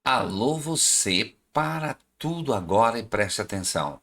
Alô você, para tudo agora e preste atenção.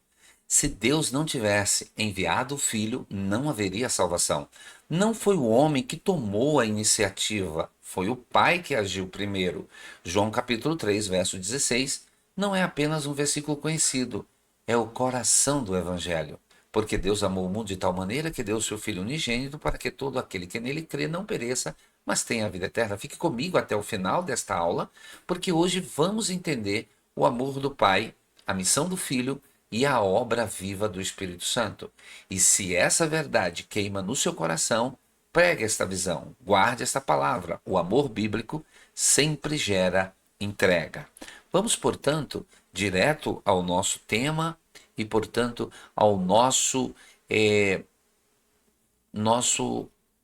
Se Deus não tivesse enviado o Filho, não haveria salvação. Não foi o homem que tomou a iniciativa, foi o Pai que agiu primeiro. João capítulo 3, verso 16, não é apenas um versículo conhecido, é o coração do Evangelho. Porque Deus amou o mundo de tal maneira que deu o seu Filho unigênito para que todo aquele que nele crê não pereça, mas tenha a vida eterna. Fique comigo até o final desta aula, porque hoje vamos entender o amor do Pai, a missão do Filho e a obra viva do Espírito Santo. E se essa verdade queima no seu coração, pregue esta visão, guarde esta palavra. O amor bíblico sempre gera entrega. Vamos, portanto, direto ao nosso tema e, portanto, ao nosso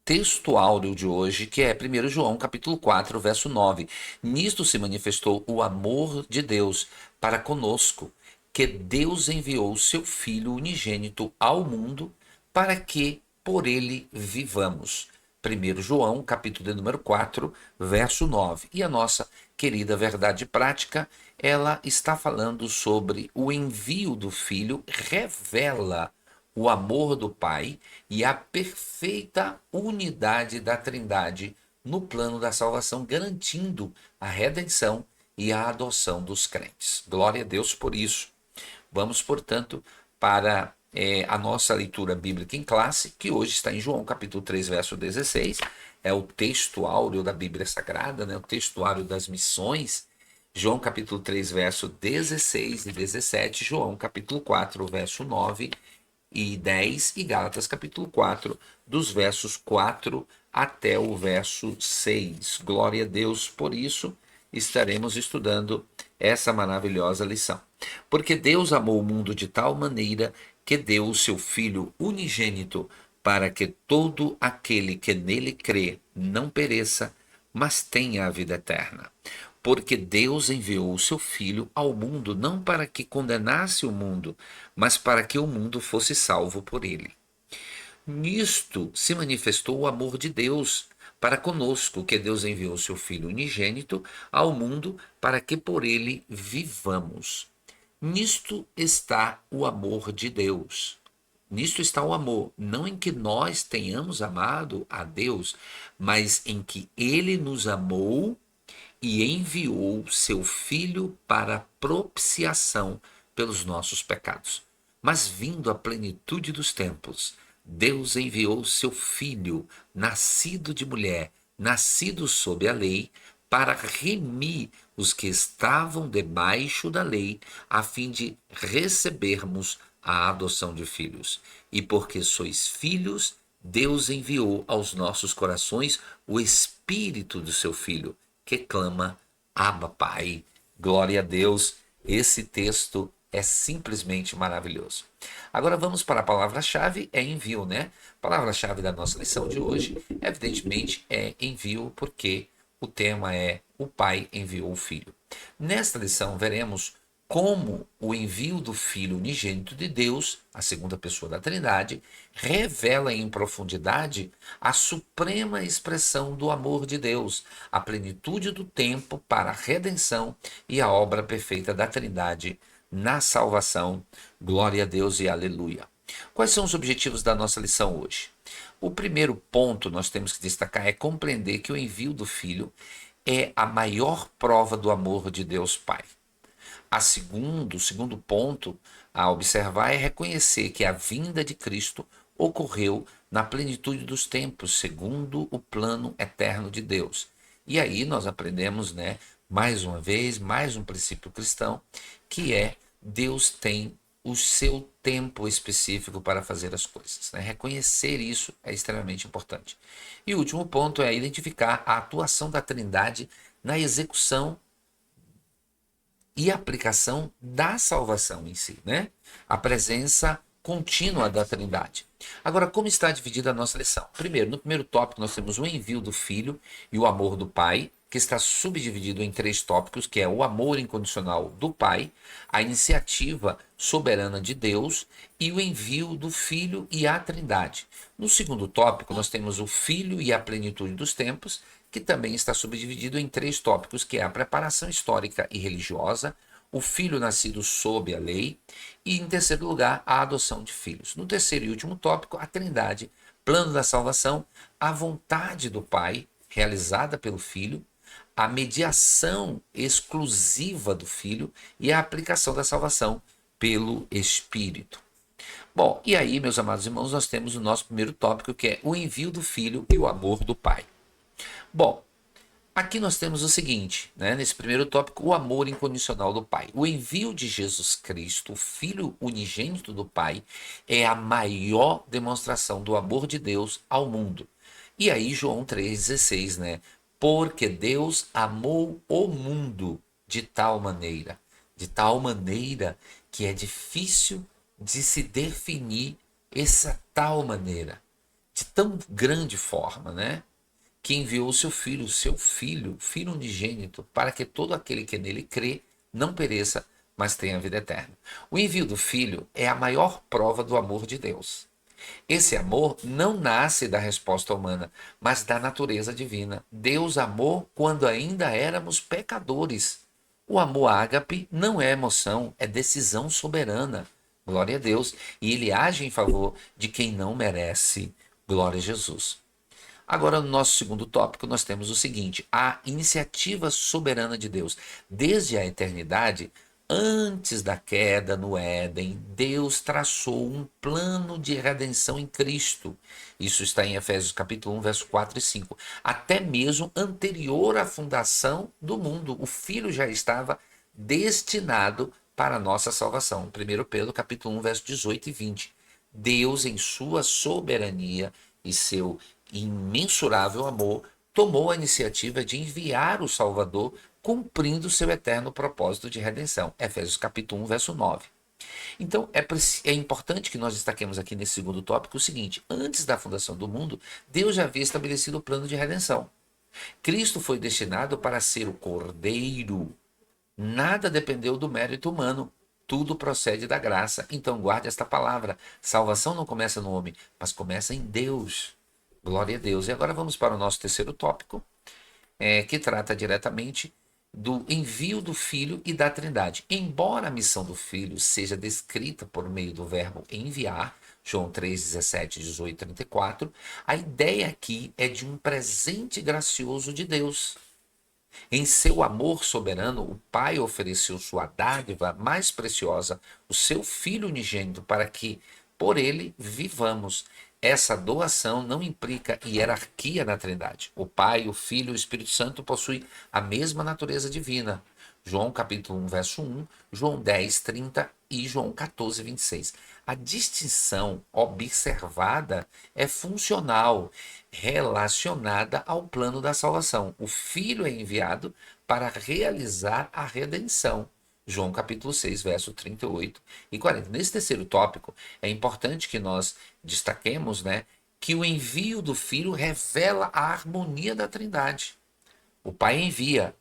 texto áureo de hoje, que é 1 João capítulo 4, verso 9. Nisto se manifestou o amor de Deus para conosco, que Deus enviou o seu Filho unigênito ao mundo para que por ele vivamos. 1 João, capítulo de número 4, verso 9. E a nossa querida verdade prática, ela está falando sobre o envio do Filho, revela o amor do Pai e a perfeita unidade da Trindade no plano da salvação, garantindo a redenção e a adoção dos crentes. Glória a Deus por isso. Vamos, portanto, para a nossa leitura bíblica em classe, que hoje está em João capítulo 3, verso 16. É o texto áureo da Bíblia Sagrada, né? O texto áureo das missões. João capítulo 3, verso 16 e 17. João capítulo 4, verso 9 e 10. E Gálatas capítulo 4, dos versos 4 até o verso 6. Glória a Deus por isso. Estaremos estudando essa maravilhosa lição. Porque Deus amou o mundo de tal maneira que deu o seu Filho unigênito para que todo aquele que nele crê não pereça, mas tenha a vida eterna. Porque Deus enviou o seu Filho ao mundo não para que condenasse o mundo, mas para que o mundo fosse salvo por ele. Nisto se manifestou o amor de Deus para conosco, que Deus enviou o seu Filho unigênito ao mundo para que por ele vivamos. Nisto está o amor de Deus. Nisto está o amor, não em que nós tenhamos amado a Deus, mas em que ele nos amou e enviou seu Filho para propiciação pelos nossos pecados. Mas vindo a plenitude dos tempos, Deus enviou seu Filho, nascido de mulher, nascido sob a lei, para remir os que estavam debaixo da lei, a fim de recebermos a adoção de filhos. E porque sois filhos, Deus enviou aos nossos corações o Espírito do seu Filho, que clama, Abba, Pai. Glória a Deus. Esse texto é simplesmente maravilhoso. Agora vamos para a palavra-chave, é envio, né? A palavra-chave da nossa lição de hoje, evidentemente, é envio, porque o tema é o Pai enviou o Filho. Nesta lição veremos como o envio do Filho unigênito de Deus, a segunda pessoa da Trindade, revela em profundidade a suprema expressão do amor de Deus, a plenitude do tempo para a redenção e a obra perfeita da Trindade na salvação. Glória a Deus e aleluia. Quais são os objetivos da nossa lição hoje? O primeiro ponto nós temos que destacar é compreender que o envio do Filho é a maior prova do amor de Deus Pai. O segundo ponto a observar é reconhecer que a vinda de Cristo ocorreu na plenitude dos tempos, segundo o plano eterno de Deus. E aí nós aprendemos, né, mais uma vez, mais um princípio cristão, que é Deus tem o seu tempo específico para fazer as coisas, né? Reconhecer isso é extremamente importante. E o último ponto é identificar a atuação da Trindade na execução e aplicação da salvação em si, né? A presença contínua da Trindade. Agora, como está dividida a nossa lição? Primeiro, no primeiro tópico, nós temos o envio do Filho e o amor do Pai, que está subdividido em três tópicos, que é o amor incondicional do Pai, a iniciativa soberana de Deus e o envio do Filho e a Trindade. No segundo tópico, nós temos o Filho e a plenitude dos tempos, que também está subdividido em 3 tópicos, que é a preparação histórica e religiosa, o filho nascido sob a lei e, em terceiro lugar, a adoção de filhos. No terceiro e último tópico, a Trindade, plano da salvação, a vontade do Pai, realizada pelo Filho, a mediação exclusiva do Filho e a aplicação da salvação pelo Espírito. Bom, e aí, meus amados irmãos, nós temos o nosso primeiro tópico, que é o envio do Filho e o amor do Pai. Bom, aqui nós temos o seguinte, né? Nesse primeiro tópico, o amor incondicional do Pai. O envio de Jesus Cristo, o Filho unigênito do Pai, é a maior demonstração do amor de Deus ao mundo. E aí, João 3,16, né? Porque Deus amou o mundo de tal maneira que é difícil de se definir essa tal maneira, de tão grande forma, né? Que enviou o seu filho unigênito, para que todo aquele que nele crê não pereça, mas tenha vida eterna. O envio do Filho é a maior prova do amor de Deus. Esse amor não nasce da resposta humana, mas da natureza divina. Deus amou quando ainda éramos pecadores. O amor ágape não é emoção, é decisão soberana. Glória a Deus. E ele age em favor de quem não merece. Glória a Jesus. Agora, no nosso segundo tópico, nós temos o seguinte: a iniciativa soberana de Deus. Desde a eternidade, antes da queda no Éden, Deus traçou um plano de redenção em Cristo. Isso está em Efésios capítulo 1, verso 4 e 5. Até mesmo anterior à fundação do mundo, o Filho já estava destinado para a nossa salvação. 1 Pedro capítulo 1, verso 18 e 20. Deus, em sua soberania e seu imensurável amor, tomou a iniciativa de enviar o Salvador, cumprindo seu eterno propósito de redenção. Efésios capítulo 1, verso 9. Então, é importante que nós destaquemos aqui nesse segundo tópico o seguinte: antes da fundação do mundo, Deus já havia estabelecido o plano de redenção. Cristo foi destinado para ser o Cordeiro. Nada dependeu do mérito humano. Tudo procede da graça. Então, guarde esta palavra: salvação não começa no homem, mas começa em Deus. Glória a Deus. E agora vamos para o nosso terceiro tópico, que trata diretamente do envio do Filho e da Trindade. Embora a missão do Filho seja descrita por meio do verbo enviar, João 3, 17, 18, 34, a ideia aqui é de um presente gracioso de Deus. Em seu amor soberano, o Pai ofereceu sua dádiva mais preciosa, o seu Filho unigênito, para que por ele vivamos. Essa doação não implica hierarquia na Trindade. O Pai, o Filho e o Espírito Santo possuem a mesma natureza divina. João capítulo 1, verso 1, João 10, 30 e João 14, 26. A distinção observada é funcional, relacionada ao plano da salvação. O Filho é enviado para realizar a redenção. João capítulo 6, verso 38 e 40. Nesse terceiro tópico, é importante que nós destaquemos, né, que o envio do Filho revela a harmonia da Trindade. O Pai envia,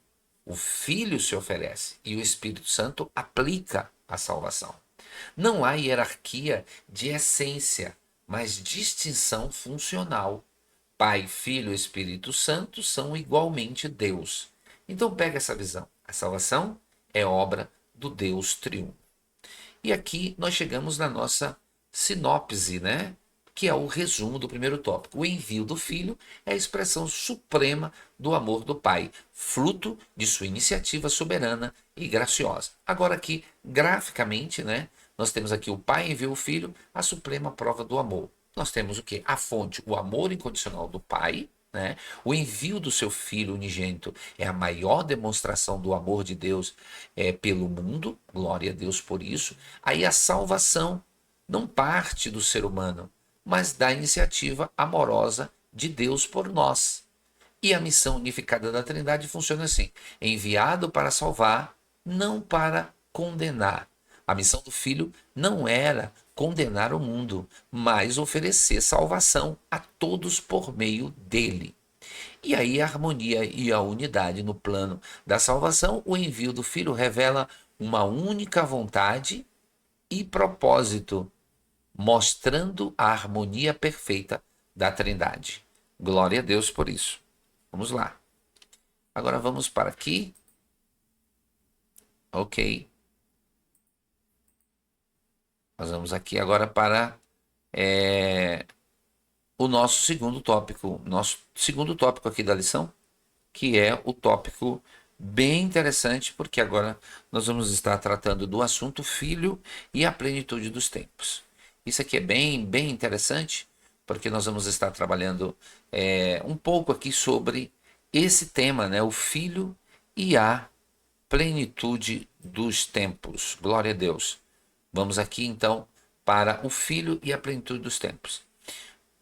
o Filho se oferece e o Espírito Santo aplica a salvação. Não há hierarquia de essência, mas distinção funcional. Pai, Filho e Espírito Santo são igualmente Deus. Então pega essa visão. A salvação é obra do Deus triunfo. E aqui nós chegamos na nossa sinopse, né? Que é o resumo do primeiro tópico. O envio do Filho é a expressão suprema do amor do Pai, fruto de sua iniciativa soberana e graciosa. Agora aqui, graficamente, né? Nós temos aqui o Pai envia o Filho, a suprema prova do amor. Nós temos o quê? A fonte, o amor incondicional do Pai, né? O envio do seu Filho unigênito é a maior demonstração do amor de Deus pelo mundo, glória a Deus por isso. Aí a salvação não parte do ser humano, mas da iniciativa amorosa de Deus por nós. E a missão unificada da Trindade funciona assim: enviado para salvar, não para condenar. A missão do Filho não era condenar o mundo, mas oferecer salvação a todos por meio dele. E aí a harmonia e a unidade no plano da salvação, o envio do Filho revela uma única vontade e propósito, mostrando a harmonia perfeita da Trindade. Glória a Deus por isso. Vamos lá. Agora vamos para aqui. Ok. Nós vamos aqui agora para o nosso segundo tópico. Nosso segundo tópico aqui da lição, que é o tópico bem interessante, porque agora nós vamos estar tratando do assunto filho e a plenitude dos tempos. Isso aqui é bem interessante, porque nós vamos estar trabalhando um pouco aqui sobre esse tema, né? O filho e a plenitude dos tempos. Glória a Deus. Vamos aqui então para o filho e a plenitude dos tempos.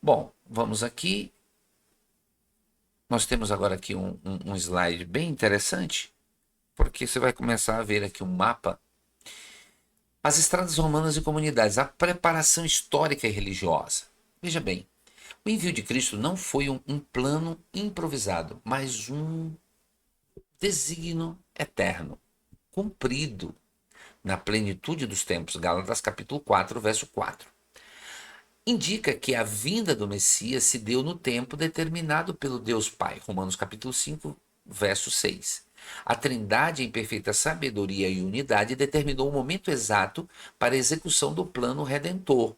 Bom, vamos aqui. Nós temos agora aqui um slide bem interessante, porque você vai começar a ver aqui um mapa. As estradas romanas e comunidades, a preparação histórica e religiosa. Veja bem, o envio de Cristo não foi um plano improvisado, mas um desígnio eterno, cumprido na plenitude dos tempos. Gálatas capítulo 4, verso 4. Indica que a vinda do Messias se deu no tempo determinado pelo Deus Pai. Romanos capítulo 5, verso 6. A Trindade, em perfeita sabedoria e unidade, determinou o momento exato para a execução do plano redentor.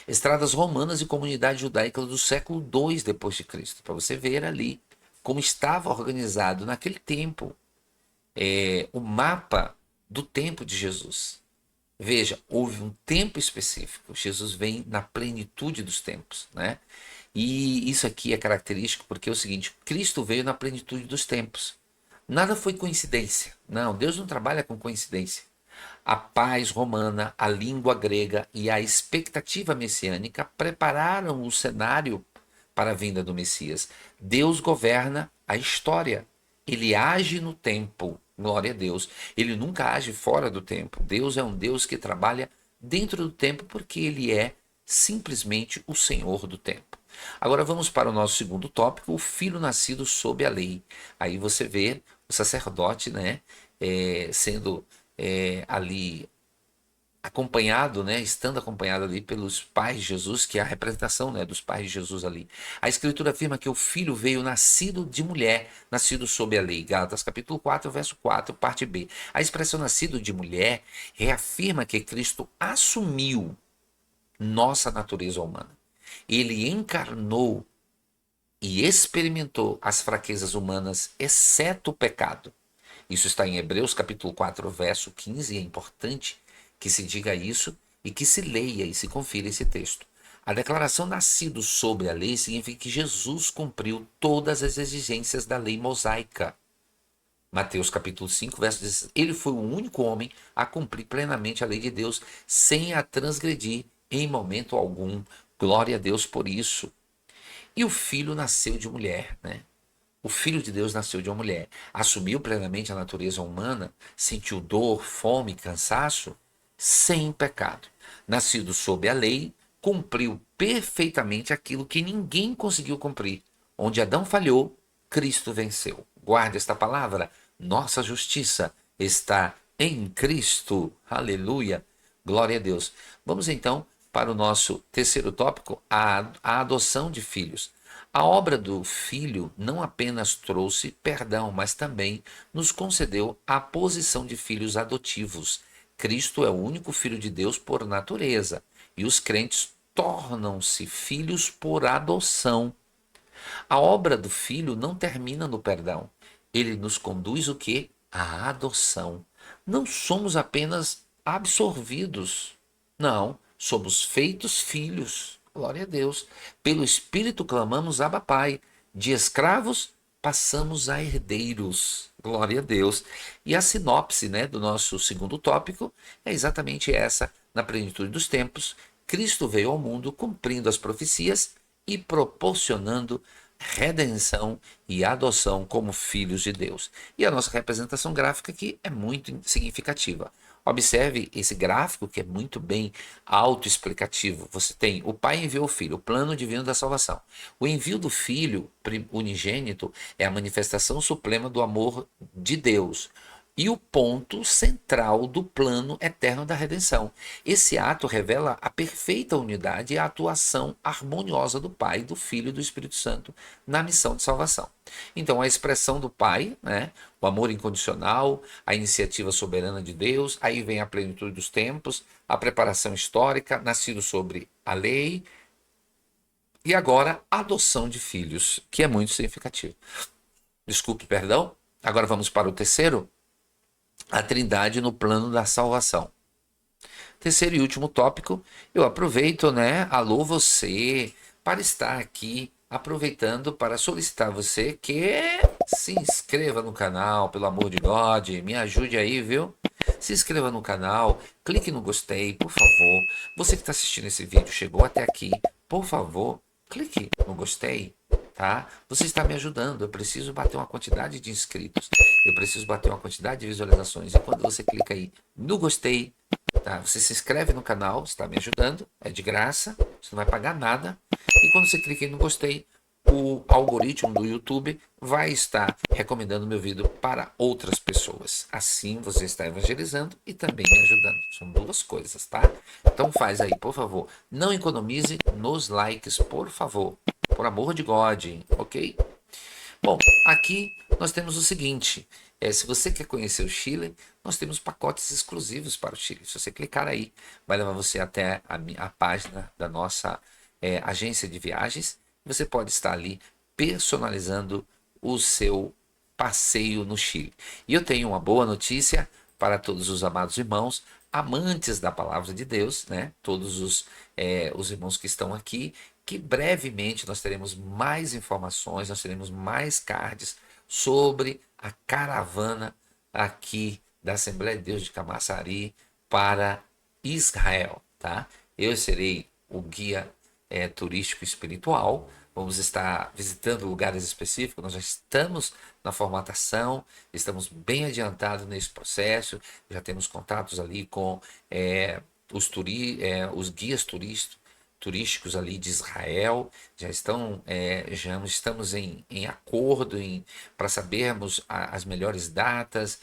Estradas romanas e comunidade judaica do século II depois de Cristo, para você ver ali como estava organizado naquele tempo o mapa do tempo de Jesus. Veja, houve um tempo específico. Jesus vem na plenitude dos tempos, né? E isso aqui é característico porque é o seguinte: Cristo veio na plenitude dos tempos. Nada foi coincidência. Não, Deus não trabalha com coincidência. A paz romana, a língua grega e a expectativa messiânica prepararam o cenário para a vinda do Messias. Deus governa a história. Ele age no tempo. Glória a Deus. Ele nunca age fora do tempo. Deus é um Deus que trabalha dentro do tempo porque ele é simplesmente o Senhor do tempo. Agora vamos para o nosso segundo tópico, o filho nascido sob a lei. Aí você vê o sacerdote, né, sendo ali acompanhado, né, estando acompanhado ali pelos pais de Jesus, que é a representação, né, dos pais de Jesus ali. A Escritura afirma que o filho veio nascido de mulher, nascido sob a lei. Gálatas capítulo 4, verso 4, parte B. A expressão nascido de mulher reafirma que Cristo assumiu nossa natureza humana. Ele encarnou e experimentou as fraquezas humanas, exceto o pecado. Isso está em Hebreus capítulo 4, verso 15, é importante que se diga isso e que se leia e se confira esse texto. A declaração nascido sobre a lei significa que Jesus cumpriu todas as exigências da lei mosaica. Mateus capítulo 5, verso 16. Ele foi o único homem a cumprir plenamente a lei de Deus sem a transgredir em momento algum. Glória a Deus por isso. E o filho nasceu de mulher, né? O Filho de Deus nasceu de uma mulher, assumiu plenamente a natureza humana, sentiu dor, fome, cansaço, sem pecado. Nascido sob a lei, cumpriu perfeitamente aquilo que ninguém conseguiu cumprir. Onde Adão falhou, Cristo venceu. Guarde esta palavra. Nossa justiça está em Cristo. Aleluia. Glória a Deus. Vamos então para o nosso terceiro tópico, a adoção de filhos. A obra do Filho não apenas trouxe perdão, mas também nos concedeu a posição de filhos adotivos. Cristo é o único Filho de Deus por natureza, e os crentes tornam-se filhos por adoção. A obra do Filho não termina no perdão. Ele nos conduz o quê? À adoção. Não somos apenas absorvidos. Não, somos feitos filhos. Glória a Deus. Pelo Espírito clamamos Abba Pai. De escravos passamos a herdeiros. Glória a Deus. E a sinopse, né, do nosso segundo tópico é exatamente essa. Na plenitude dos tempos, Cristo veio ao mundo cumprindo as profecias e proporcionando redenção e adoção como filhos de Deus. E a nossa representação gráfica aqui é muito significativa. Observe esse gráfico que é muito bem autoexplicativo. Você tem o Pai enviou o Filho, o plano divino da salvação. O envio do Filho unigênito é a manifestação suprema do amor de Deus. e o ponto central do plano eterno da redenção. Esse ato revela a perfeita unidade e a atuação harmoniosa do Pai, do Filho e do Espírito Santo na missão de salvação. Então, a expressão do Pai, né, o amor incondicional, a iniciativa soberana de Deus, aí vem a plenitude dos tempos, a preparação histórica, nascido sobre a lei, e agora a adoção de filhos, que é muito significativo. Desculpe, perdão. Agora vamos para o terceiro, a Trindade no plano da salvação. Terceiro e último tópico, eu aproveito, né, alô você, para estar aqui, aproveitando para solicitar você que se inscreva no canal, pelo amor de God, me ajude aí, viu? Se inscreva no canal, clique no gostei, por favor. Você que está assistindo esse vídeo, chegou até aqui, por favor, clique no gostei, tá? Você está me ajudando, eu preciso bater uma quantidade de inscritos, eu preciso bater uma quantidade de visualizações, e quando você clica aí no gostei, tá? Você se inscreve no canal, está me ajudando, é de graça, você não vai pagar nada. E quando você clica no gostei, o algoritmo do YouTube vai estar recomendando meu vídeo para outras pessoas. Assim você está evangelizando e também me ajudando. São duas coisas, tá? Então faz aí, por favor. Não economize nos likes, por favor. Por amor de God, ok? Bom, aqui nós temos o seguinte, se você quer conhecer o Chile, nós temos pacotes exclusivos para o Chile. Se você clicar aí, vai levar você até a página da nossa agência de viagens. Você pode estar ali personalizando o seu passeio no Chile. E eu tenho uma boa notícia para todos os amados irmãos, amantes da palavra de Deus, né? Todos os irmãos que estão aqui, que brevemente nós teremos mais informações, nós teremos mais cards sobre a caravana aqui da Assembleia de Deus de Camaçari para Israel, tá? Eu serei o guia turístico espiritual. Vamos estar visitando lugares específicos. Nós já estamos na formatação, estamos bem adiantados nesse processo. Já temos contatos ali com os guias turísticos ali de Israel. Já estamos em acordo para sabermos as melhores datas,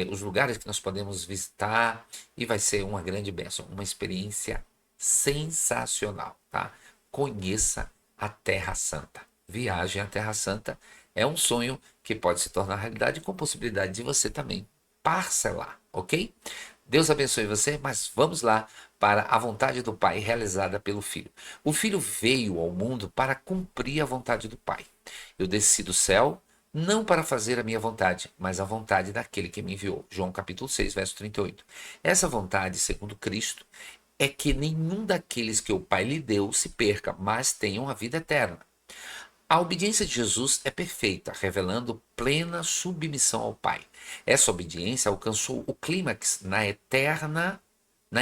os lugares que nós podemos visitar, e vai ser uma grande bênção, uma experiência sensacional, tá? Conheça a Terra Santa. Viagem à Terra Santa é um sonho que pode se tornar realidade, com possibilidade de você também parcelar, ok? Deus abençoe você, mas vamos lá para a vontade do Pai realizada pelo Filho. O Filho veio ao mundo para cumprir a vontade do Pai. Eu desci do céu não para fazer a minha vontade, mas a vontade daquele que me enviou. João capítulo 6, verso 38. Essa vontade, segundo Cristo, é que nenhum daqueles que o Pai lhe deu se perca, mas tenham a vida eterna. A obediência de Jesus é perfeita, revelando plena submissão ao Pai. Essa obediência alcançou o clímax na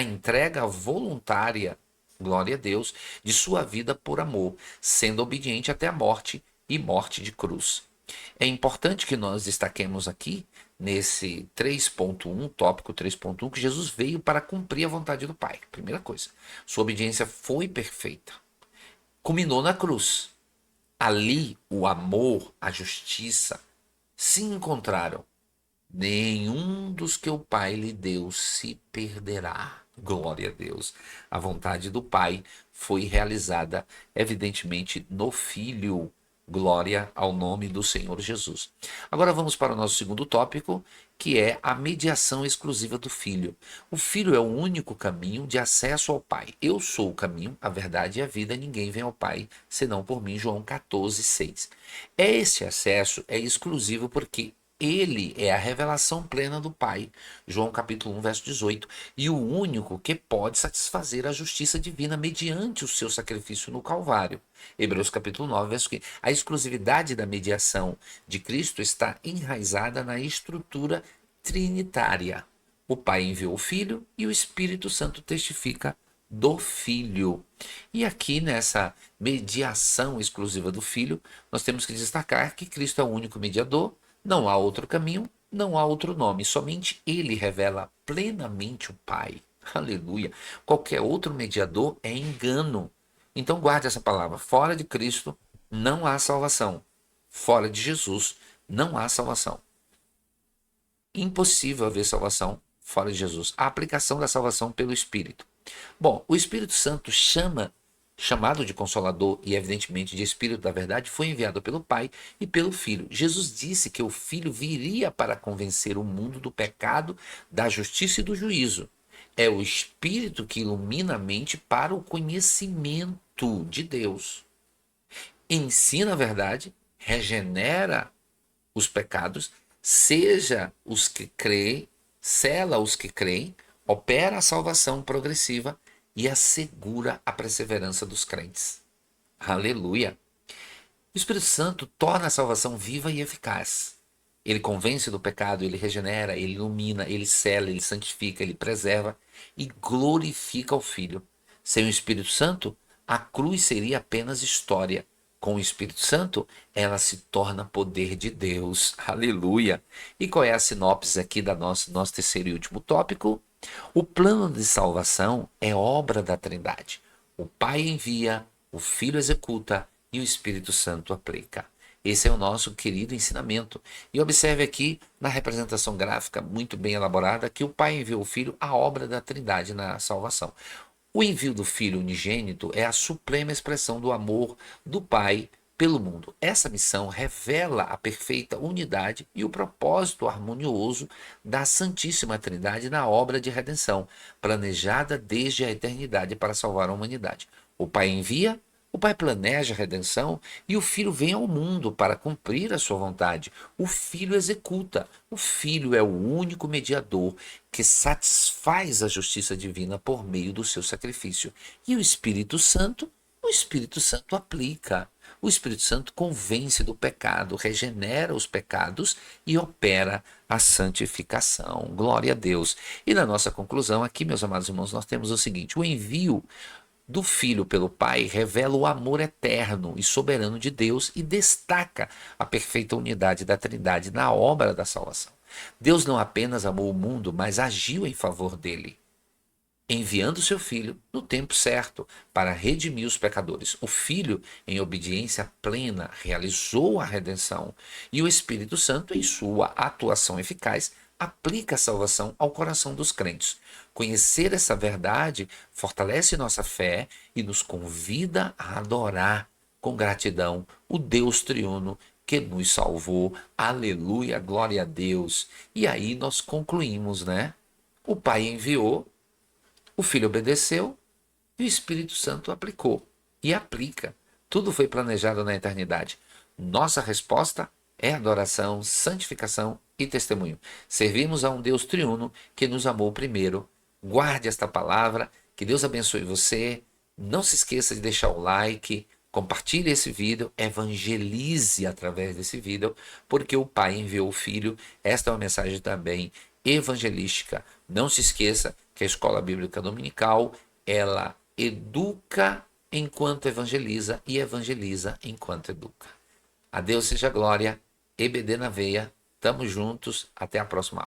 entrega voluntária, glória a Deus, de sua vida por amor, sendo obediente até a morte e morte de cruz. É importante que nós destaquemos aqui, nesse 3.1, tópico 3.1, que Jesus veio para cumprir a vontade do Pai. Primeira coisa, sua obediência foi perfeita. Culminou na cruz. Ali, o amor, a justiça se encontraram. Nenhum dos que o Pai lhe deu se perderá. Glória a Deus. A vontade do Pai foi realizada, evidentemente, no Filho. Glória ao nome do Senhor Jesus. Agora vamos para o nosso segundo tópico, que é a mediação exclusiva do Filho. O Filho é o único caminho de acesso ao Pai. Eu sou o caminho, a verdade e a vida. Ninguém vem ao Pai senão por mim. João 14:6. Esse acesso é exclusivo porque ele é a revelação plena do Pai. João capítulo 1, verso 18. E o único que pode satisfazer a justiça divina mediante o seu sacrifício no Calvário. Hebreus capítulo 9, verso 15. A exclusividade da mediação de Cristo está enraizada na estrutura trinitária. O Pai enviou o Filho e o Espírito Santo testifica do Filho. E aqui nessa mediação exclusiva do Filho, nós temos que destacar que Cristo é o único mediador. Não há outro caminho, não há outro nome, somente ele revela plenamente o Pai. Aleluia. Qualquer outro mediador é engano. Então guarde essa palavra. Fora de Cristo não há salvação. Fora de Jesus não há salvação. Impossível haver salvação fora de Jesus. A aplicação da salvação pelo Espírito. Bom, o Espírito Santo chamado de Consolador e evidentemente de Espírito da Verdade, foi enviado pelo Pai e pelo Filho. Jesus disse que o Filho viria para convencer o mundo do pecado, da justiça e do juízo. É o Espírito que ilumina a mente para o conhecimento de Deus. Ensina a verdade, regenera os pecados, seja os que creem, sela os que creem, opera a salvação progressiva e assegura a perseverança dos crentes. Aleluia! O Espírito Santo torna a salvação viva e eficaz. Ele convence do pecado, ele regenera, ele ilumina, ele sela, ele santifica, ele preserva e glorifica o Filho. Sem o Espírito Santo, a cruz seria apenas história. Com o Espírito Santo, ela se torna poder de Deus. Aleluia! E qual é a sinopse aqui da nosso terceiro e último tópico? O plano de salvação é obra da Trindade. O Pai envia, o Filho executa e o Espírito Santo aplica. Esse é o nosso querido ensinamento. E observe aqui na representação gráfica muito bem elaborada que o Pai enviou o Filho, a obra da Trindade na salvação. O envio do Filho unigênito é a suprema expressão do amor do Pai pelo mundo. Essa missão revela a perfeita unidade e o propósito harmonioso da Santíssima Trindade na obra de redenção, planejada desde a eternidade para salvar a humanidade. O Pai envia, o Pai planeja a redenção e o Filho vem ao mundo para cumprir a sua vontade. O Filho executa. O Filho é o único mediador que satisfaz a justiça divina por meio do seu sacrifício. E o Espírito Santo aplica. O Espírito Santo convence do pecado, regenera os pecados e opera a santificação. Glória a Deus. E na nossa conclusão aqui, meus amados irmãos, nós temos o seguinte: o envio do Filho pelo Pai revela o amor eterno e soberano de Deus e destaca a perfeita unidade da Trindade na obra da salvação. Deus não apenas amou o mundo, mas agiu em favor dele, enviando seu Filho no tempo certo para redimir os pecadores. O Filho, em obediência plena, realizou a redenção e o Espírito Santo, em sua atuação eficaz, aplica a salvação ao coração dos crentes. Conhecer essa verdade fortalece nossa fé e nos convida a adorar com gratidão o Deus triuno que nos salvou. Aleluia, glória a Deus. E aí nós concluímos, né? O Pai enviou, o Filho obedeceu e o Espírito Santo aplicou e aplica. Tudo foi planejado na eternidade. Nossa resposta é adoração, santificação e testemunho. Servimos a um Deus triuno que nos amou primeiro. Guarde esta palavra, que Deus abençoe você. Não se esqueça de deixar o like, compartilhe esse vídeo, evangelize através desse vídeo, porque o Pai enviou o Filho. Esta é uma mensagem também evangelística. Não se esqueça que a Escola Bíblica Dominical, ela educa enquanto evangeliza e evangeliza enquanto educa. A Deus seja glória, EBD na veia, tamo juntos, até a próxima aula.